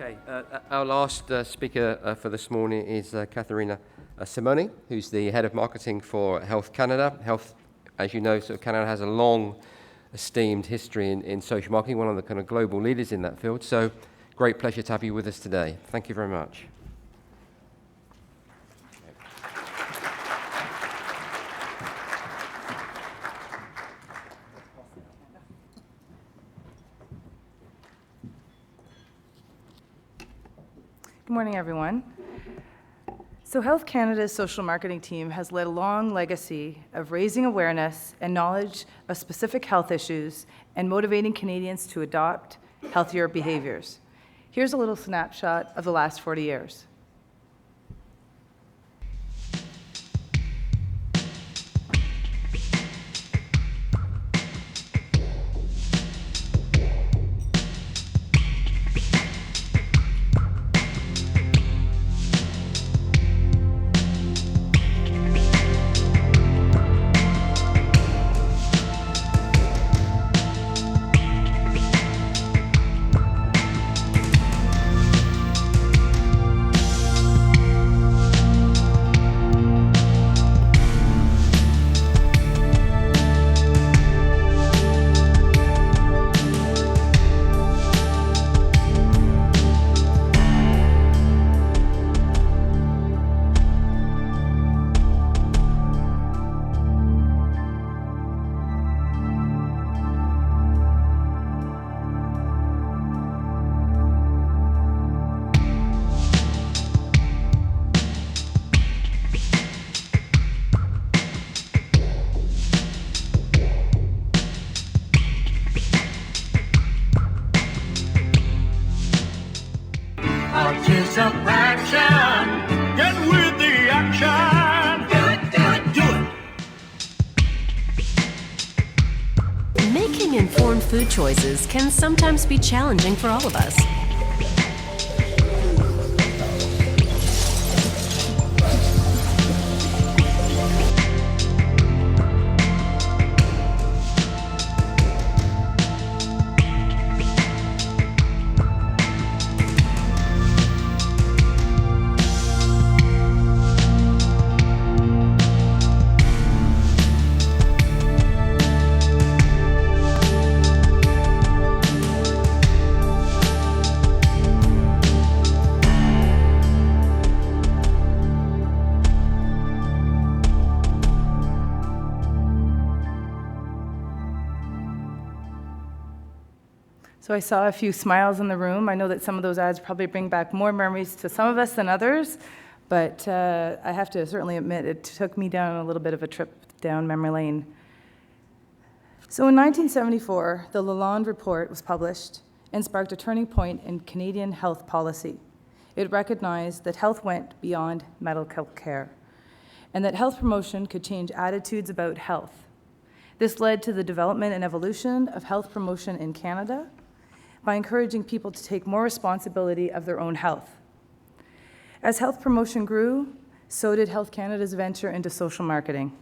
Okay, our last speaker for this morning is Katharina Simioni, who's the head of marketing for Health Canada. Health, as you know, Canada has a long esteemed history in social marketing, one of the kind of global leaders in that field. So great pleasure to have you with us today. Thank you very much. Good morning, everyone. So Health Canada's social marketing team has led a long legacy of raising awareness and knowledge of specific health issues and motivating Canadians to adopt healthier behaviors. Here's a little snapshot of the last 40 years. Get with the action. Do it. Making informed food choices can sometimes be challenging for all of us. So I saw a few smiles in the room. I know that some of those ads probably bring back more memories to some of us than others, but I have to certainly admit it took me down a little bit of a trip down memory lane. So in 1974, the Lalonde Report was published and sparked a turning point in Canadian health policy. It recognized that health went beyond medical care and that health promotion could change attitudes about health. This led to the development and evolution of health promotion in Canada by encouraging people to take more responsibility of their own health. As health promotion grew, so did Health Canada's venture into social marketing.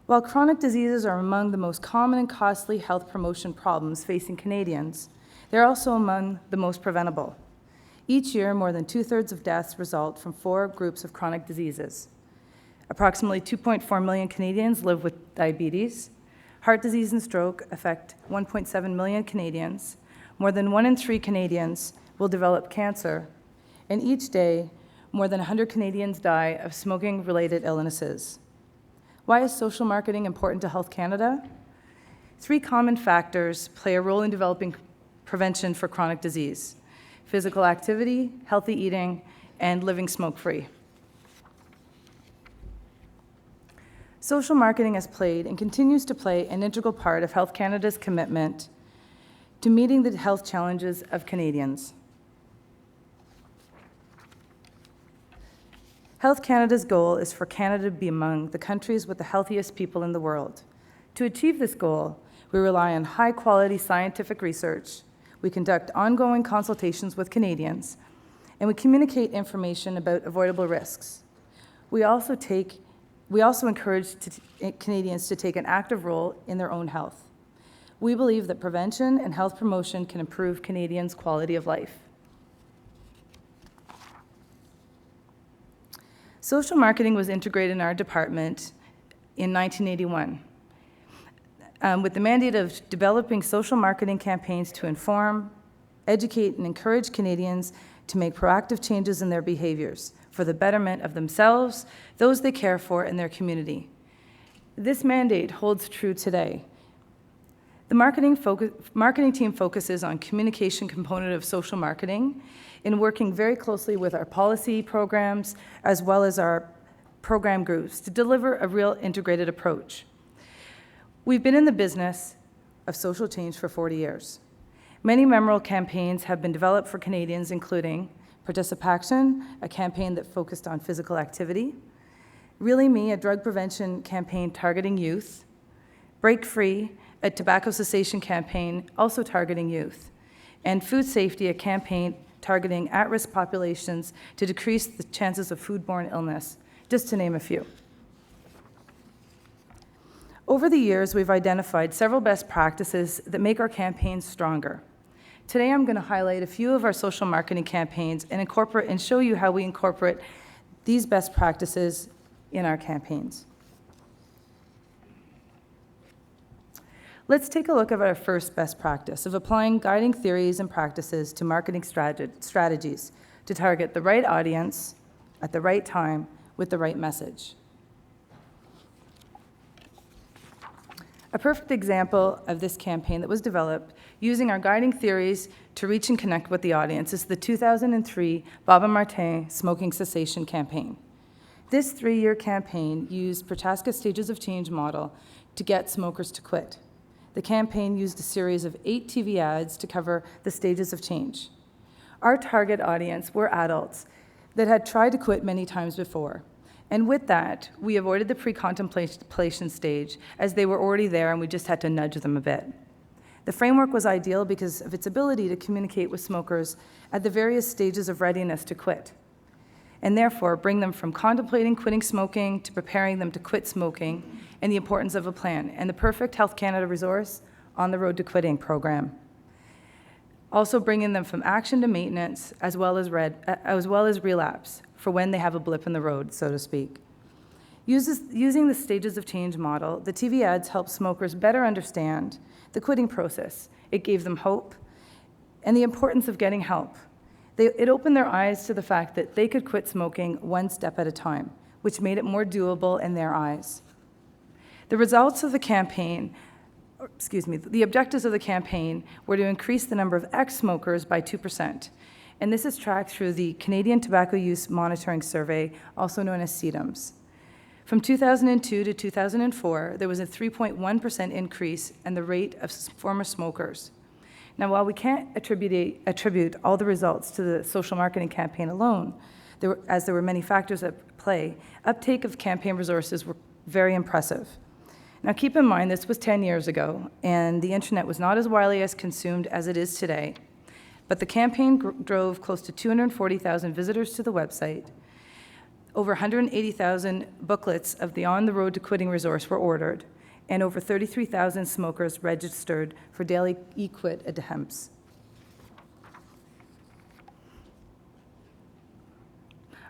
While chronic diseases are among the most common and costly health promotion problems facing Canadians, they're also among the most preventable. Each year, more than 2/3 of deaths result from 4 groups of chronic diseases. Approximately 2.4 million Canadians live with diabetes. Heart disease and stroke affect 1.7 million Canadians. More than 1 in 3 Canadians will develop cancer. And each day, more than 100 Canadians die of smoking-related illnesses. Why is social marketing important to Health Canada? 3 common factors play a role in developing prevention for chronic disease: physical activity, healthy eating, and living smoke-free. Social marketing has played and continues to play an integral part of Health Canada's commitment to meeting the health challenges of Canadians. Health Canada's goal is for Canada to be among the countries with the healthiest people in the world. To achieve this goal, we rely on high-quality scientific research, we conduct ongoing consultations with Canadians, and we communicate information about avoidable risks. We also encourage Canadians to take an active role in their own health. We believe that prevention and health promotion can improve Canadians' quality of life. Social marketing was integrated in our department in 1981 with the mandate of developing social marketing campaigns to inform, educate, and encourage Canadians to make proactive changes in their behaviors for the betterment of themselves, those they care for, and their community. This mandate holds true today. The marketing team focuses on communication component of social marketing in working very closely with our policy programs as well as our program groups to deliver a real integrated approach. We've been in the business of social change for 40 years. Many memorable campaigns have been developed for Canadians, including Participation, a campaign that focused on physical activity, Really Me, a drug prevention campaign targeting youth, Break Free, a tobacco cessation campaign also targeting youth, and Food Safety, a campaign targeting at-risk populations to decrease the chances of foodborne illness, just to name a few. Over the years, we've identified several best practices that make our campaigns stronger. Today, I'm going to highlight a few of our social marketing campaigns and show you how we incorporate these best practices in our campaigns. Let's take a look at our first best practice of applying guiding theories and practices to marketing strategies to target the right audience at the right time with the right message. A perfect example of this campaign that was developed using our guiding theories to reach and connect with the audience is the 2003 Bob Amarte Smoking Cessation campaign. This 3-year campaign used Prochaska Stages of Change model to get smokers to quit. The campaign used a series of 8 TV ads to cover the stages of change. Our target audience were adults that had tried to quit many times before. And with that, we avoided the pre-contemplation stage as they were already there and we just had to nudge them a bit. The framework was ideal because of its ability to communicate with smokers at the various stages of readiness to quit, and therefore bring them from contemplating quitting smoking to preparing them to quit smoking and the importance of a plan, and the perfect Health Canada resource on the Road to Quitting program. Also bringing them from action to maintenance as well as relapse for when they have a blip in the road, so to speak. Using the stages of change model, the TV ads helped smokers better understand the quitting process. It gave them hope and the importance of getting help. It opened their eyes to the fact that they could quit smoking one step at a time, which made it more doable in their eyes. The results of the campaign, the objectives of the campaign were to increase the number of ex-smokers by 2%. And this is tracked through the Canadian Tobacco Use Monitoring Survey, also known as CTMS. From 2002 to 2004, there was a 3.1% increase in the rate of former smokers. Now, while we can't attribute all the results to the social marketing campaign alone, as there were many factors at play, uptake of campaign resources were very impressive. Now, keep in mind, this was 10 years ago, and the internet was not as widely consumed as it is today. But the campaign drove close to 240,000 visitors to the website. Over 180,000 booklets of the On the Road to Quitting resource were ordered, and over 33,000 smokers registered for daily e-quit attempts.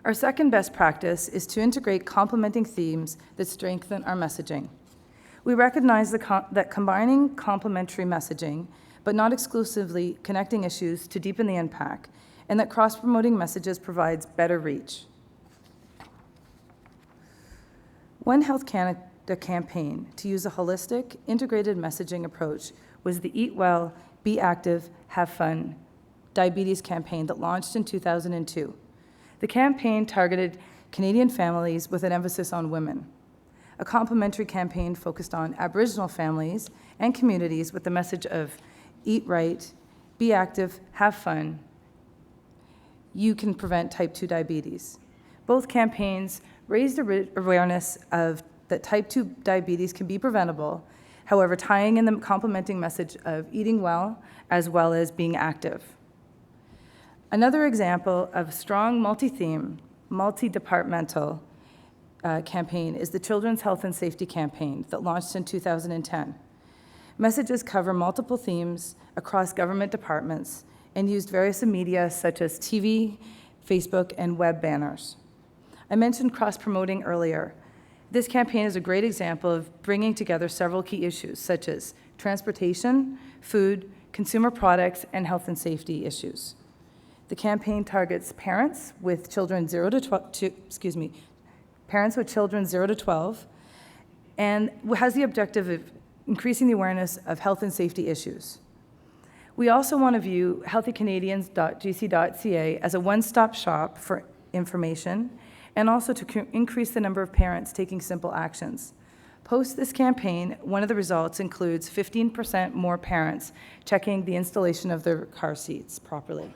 Our second best practice is to integrate complementing themes that strengthen our messaging. We recognize that combining complementary messaging, but not exclusively connecting issues to deepen the impact, and that cross-promoting messages provides better reach. One Health Canada campaign to use a holistic, integrated messaging approach was the Eat Well, Be Active, Have Fun diabetes campaign that launched in 2002. The campaign targeted Canadian families with an emphasis on women. A complementary campaign focused on Aboriginal families and communities with the message of eat right, be active, have fun. You can prevent type 2 diabetes. Both campaigns raised awareness of that type 2 diabetes can be preventable, however, tying in the complementing message of eating well as being active. Another example of strong multi-theme, multi-departmental campaign is the Children's Health and Safety campaign that launched in 2010. Messages cover multiple themes across government departments and used various media such as TV, Facebook, and web banners. I mentioned cross-promoting earlier. This campaign is a great example of bringing together several key issues such as transportation, food, consumer products, and health and safety issues. The campaign targets parents with children 0 to 12, parents with children 0 to 12, and has the objective of increasing the awareness of health and safety issues. We also want to view healthycanadians.gc.ca as a one-stop shop for information and also to increase the number of parents taking simple actions. Post this campaign, one of the results includes 15% more parents checking the installation of their car seats properly.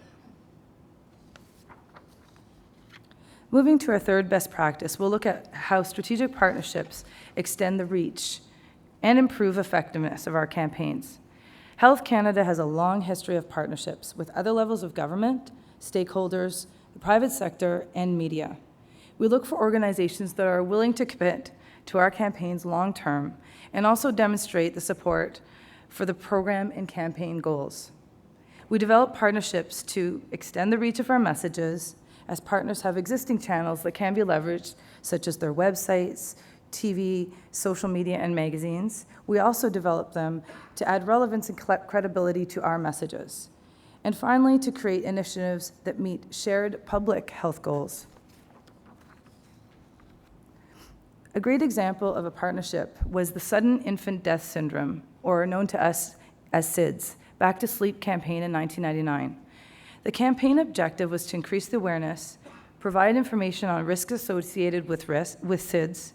Moving to our third best practice, we'll look at how strategic partnerships extend the reach and improve effectiveness of our campaigns. Health Canada has a long history of partnerships with other levels of government, stakeholders, the private sector, and media. We look for organizations that are willing to commit to our campaigns long-term and also demonstrate the support for the program and campaign goals. We develop partnerships to extend the reach of our messages, as partners have existing channels that can be leveraged, such as their websites, TV, social media, and magazines. We also develop them to add relevance and credibility to our messages. And finally, to create initiatives that meet shared public health goals. A great example of a partnership was the Sudden Infant Death Syndrome, or known to us as SIDS, Back to Sleep campaign in 1999. The campaign objective was to increase the awareness, provide information on risks associated with SIDS,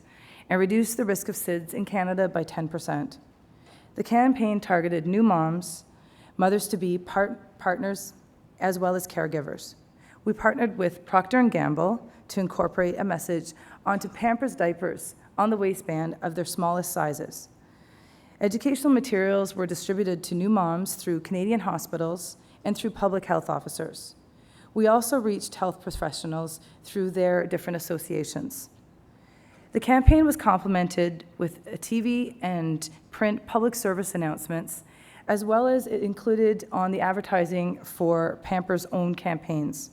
and reduce the risk of SIDS in Canada by 10%. The campaign targeted new moms, mothers-to-be, partners, as well as caregivers. We partnered with Procter & Gamble to incorporate a message onto Pampers diapers on the waistband of their smallest sizes. Educational materials were distributed to new moms through Canadian hospitals and through public health officers. We also reached health professionals through their different associations. The campaign was complemented with TV and print public service announcements, as well as it included on the advertising for Pampers' own campaigns.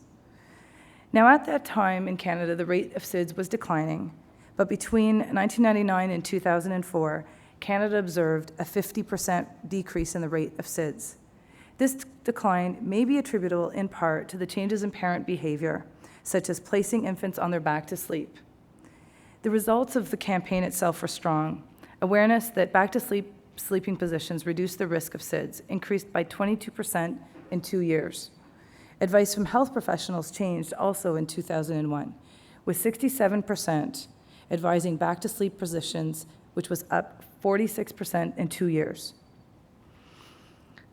Now, at that time in Canada, the rate of SIDS was declining, but between 1999 and 2004, Canada observed a 50% decrease in the rate of SIDS. This decline may be attributable in part to the changes in parent behavior, such as placing infants on their back to sleep. The results of the campaign itself were strong. Awareness that back-to-sleep sleeping positions reduce the risk of SIDS increased by 22% in 2 years. Advice from health professionals changed also in 2001, with 67% advising back-to-sleep positions, which was up 46% in 2 years.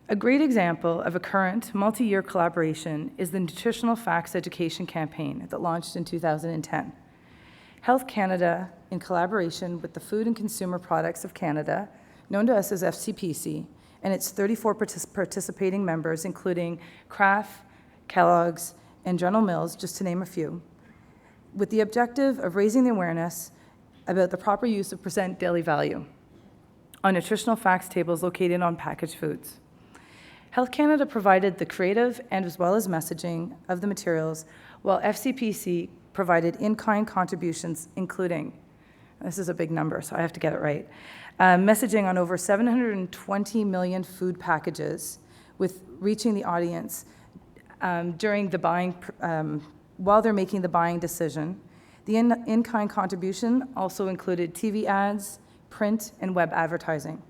A great example of a current multi-year collaboration is the Nutritional Facts Education campaign that launched in 2010. Health Canada, in collaboration with the Food and Consumer Products of Canada, known to us as FCPC, and its 34 participating members, including Kraft, Kellogg's, and General Mills, just to name a few, with the objective of raising the awareness about the proper use of % daily value on nutritional facts tables located on packaged foods. Health Canada provided the creative and as well as messaging of the materials, while FCPC provided in-kind contributions, including, this is a big number, so I have to get it right, messaging on over 720 million food packages, with reaching the audience during the buying, while they're making the buying decision. The in-kind contribution also included TV ads, print, and web advertising.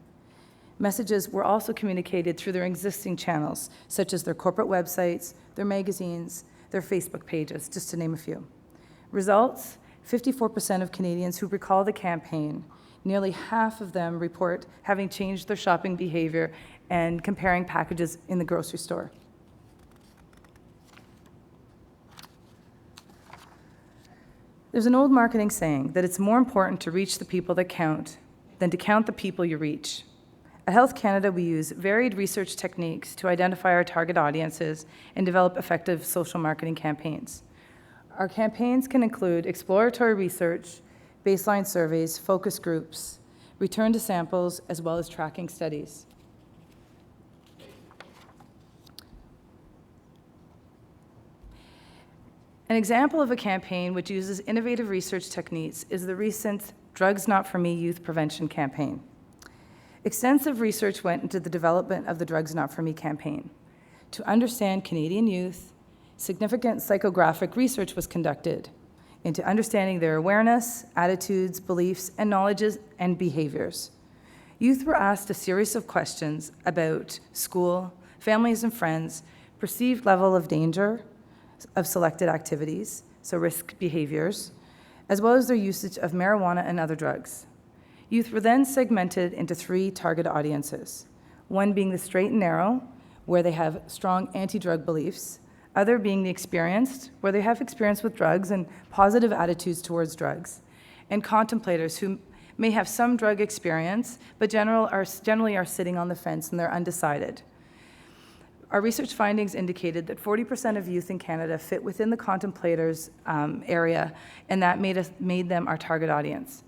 Messages were also communicated through their existing channels, such as their corporate websites, their magazines, their Facebook pages, just to name a few. Results: 54% of Canadians who recall the campaign, nearly half of them report having changed their shopping behavior and comparing packages in the grocery store. There's an old marketing saying that it's more important to reach the people that count than to count the people you reach. At Health Canada, we use varied research techniques to identify our target audiences and develop effective social marketing campaigns. Our campaigns can include exploratory research, baseline surveys, focus groups, return to samples, as well as tracking studies. An example of a campaign which uses innovative research techniques is the recent Drugs Not For Me youth prevention campaign. Extensive research went into the development of the Drugs Not For Me campaign. To understand Canadian youth, significant psychographic research was conducted into understanding their awareness, attitudes, beliefs, and knowledges and behaviors. Youth were asked a series of questions about school, families and friends, perceived level of danger of selected activities, so risk behaviors, as well as their usage of marijuana and other drugs. Youth were then segmented into 3 target audiences, one being the straight and narrow, where they have strong anti-drug beliefs, other being the experienced, where they have experience with drugs and positive attitudes towards drugs, and contemplators who may have some drug experience, but generally are sitting on the fence and they're undecided. Our research findings indicated that 40% of youth in Canada fit within the contemplators area, and that made them our target audience.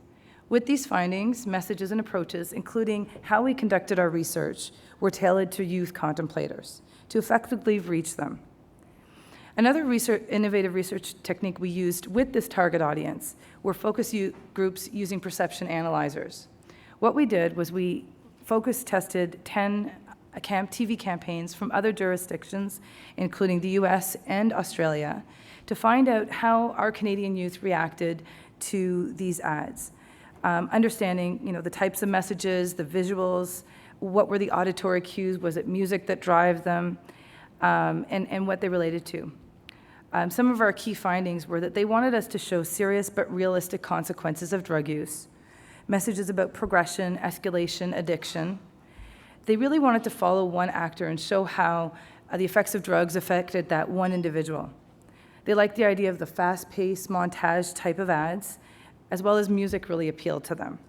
With these findings, messages, and approaches, including how we conducted our research, were tailored to youth contemplators to effectively reach them. Another innovative research technique we used with this target audience were focus groups using perception analyzers. What we did was we focus tested 10 TV campaigns from other jurisdictions, including the US and Australia, to find out how our Canadian youth reacted to these ads. Understanding, the types of messages, the visuals, what were the auditory cues, was it music that drove them, and what they related to. Some of our key findings were that they wanted us to show serious but realistic consequences of drug use, messages about progression, escalation, addiction. They really wanted to follow one actor and show how the effects of drugs affected that one individual. They liked the idea of the fast-paced montage type of ads, as well as music really appealed to them.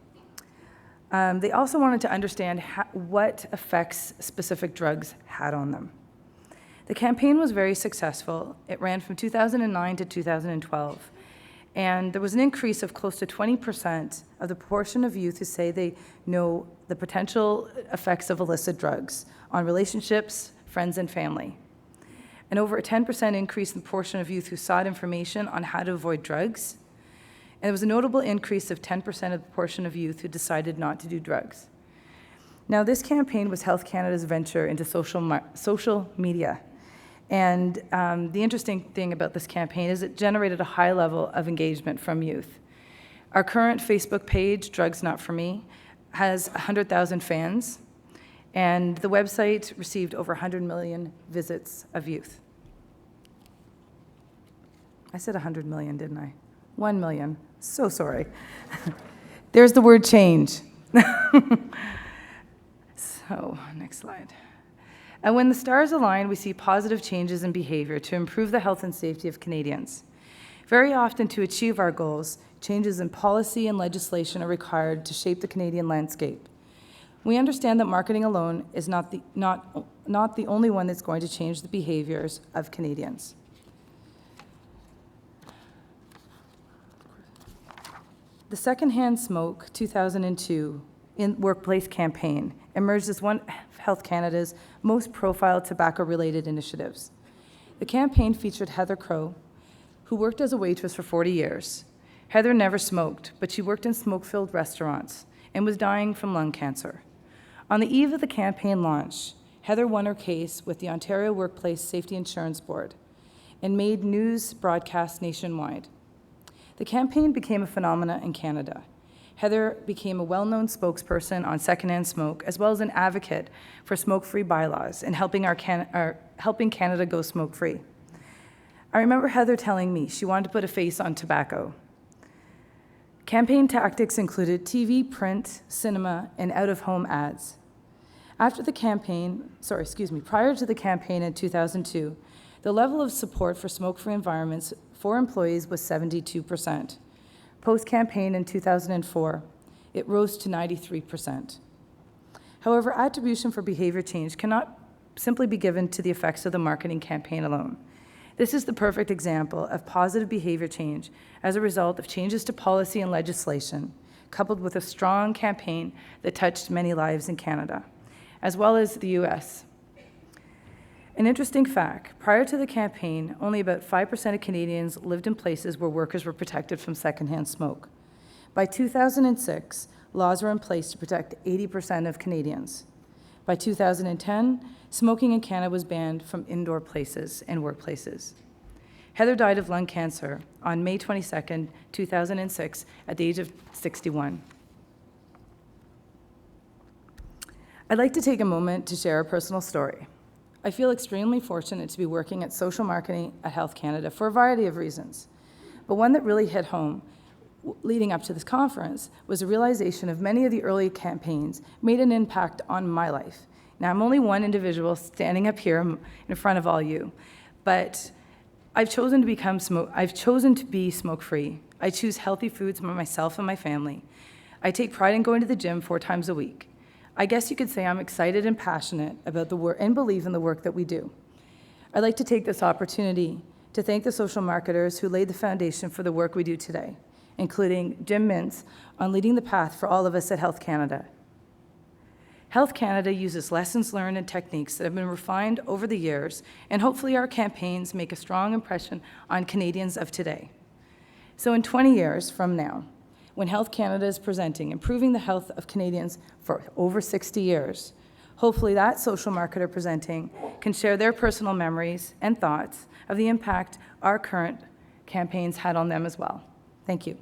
They also wanted to understand what effects specific drugs had on them. The campaign was very successful. It ran from 2009 to 2012. And there was an increase of close to 20% of the proportion of youth who say they know the potential effects of illicit drugs on relationships, friends, and family. And over a 10% increase in the proportion of youth who sought information on how to avoid drugs. And there was a notable increase of 10% of the proportion of youth who decided not to do drugs. Now, this campaign was Health Canada's venture into social media. And the interesting thing about this campaign is it generated a high level of engagement from youth. Our current Facebook page, Drugs Not For Me, has 100,000 fans, and the website received over 100 million visits of youth. I said 100 million, didn't I? 1 million. So sorry. There's the word change. So, next slide. And when the stars align, we see positive changes in behavior to improve the health and safety of Canadians. Very often, to achieve our goals, changes in policy and legislation are required to shape the Canadian landscape. We understand that marketing alone is not the only one that's going to change the behaviors of Canadians. The Secondhand Smoke 2002 workplace campaign emerged as one of Health Canada's most profiled tobacco-related initiatives. The campaign featured Heather Crow, who worked as a waitress for 40 years. Heather never smoked, but she worked in smoke-filled restaurants and was dying from lung cancer. On the eve of the campaign launch, Heather won her case with the Ontario Workplace Safety Insurance Board and made news broadcasts nationwide. The campaign became a phenomenon in Canada. Heather became a well-known spokesperson on secondhand smoke, as well as an advocate for smoke-free bylaws and helping Canada go smoke-free. I remember Heather telling me she wanted to put a face on tobacco. Campaign tactics included TV, print, cinema, and out-of-home ads. Prior to the campaign in 2002, the level of support for smoke-free environments for employees was 72%. Post-campaign in 2004, it rose to 93%. However, attribution for behavior change cannot simply be given to the effects of the marketing campaign alone. This is the perfect example of positive behavior change as a result of changes to policy and legislation, coupled with a strong campaign that touched many lives in Canada, as well as the US. An interesting fact, prior to the campaign, only about 5% of Canadians lived in places where workers were protected from secondhand smoke. By 2006, laws were in place to protect 80% of Canadians. By 2010, smoking in Canada was banned from indoor places and workplaces. Heather died of lung cancer on May 22, 2006, at the age of 61. I'd like to take a moment to share a personal story. I feel extremely fortunate to be working at social marketing at Health Canada for a variety of reasons. But one that really hit home leading up to this conference was a realization of many of the early campaigns made an impact on my life. Now, I'm only one individual standing up here in front of all you, but I've chosen to be smoke-free. I choose healthy foods for myself and my family. I take pride in going to the gym 4 times a week. I guess you could say I'm excited and passionate about the work and believe in the work that we do. I'd like to take this opportunity to thank the social marketers who laid the foundation for the work we do today, including Jim Mintz on leading the path for all of us at Health Canada. Health Canada uses lessons learned and techniques that have been refined over the years, and hopefully our campaigns make a strong impression on Canadians of today. So in 20 years from now, when Health Canada is presenting improving the health of Canadians for over 60 years, hopefully that social marketer presenting can share their personal memories and thoughts of the impact our current campaigns had on them as well. Thank you.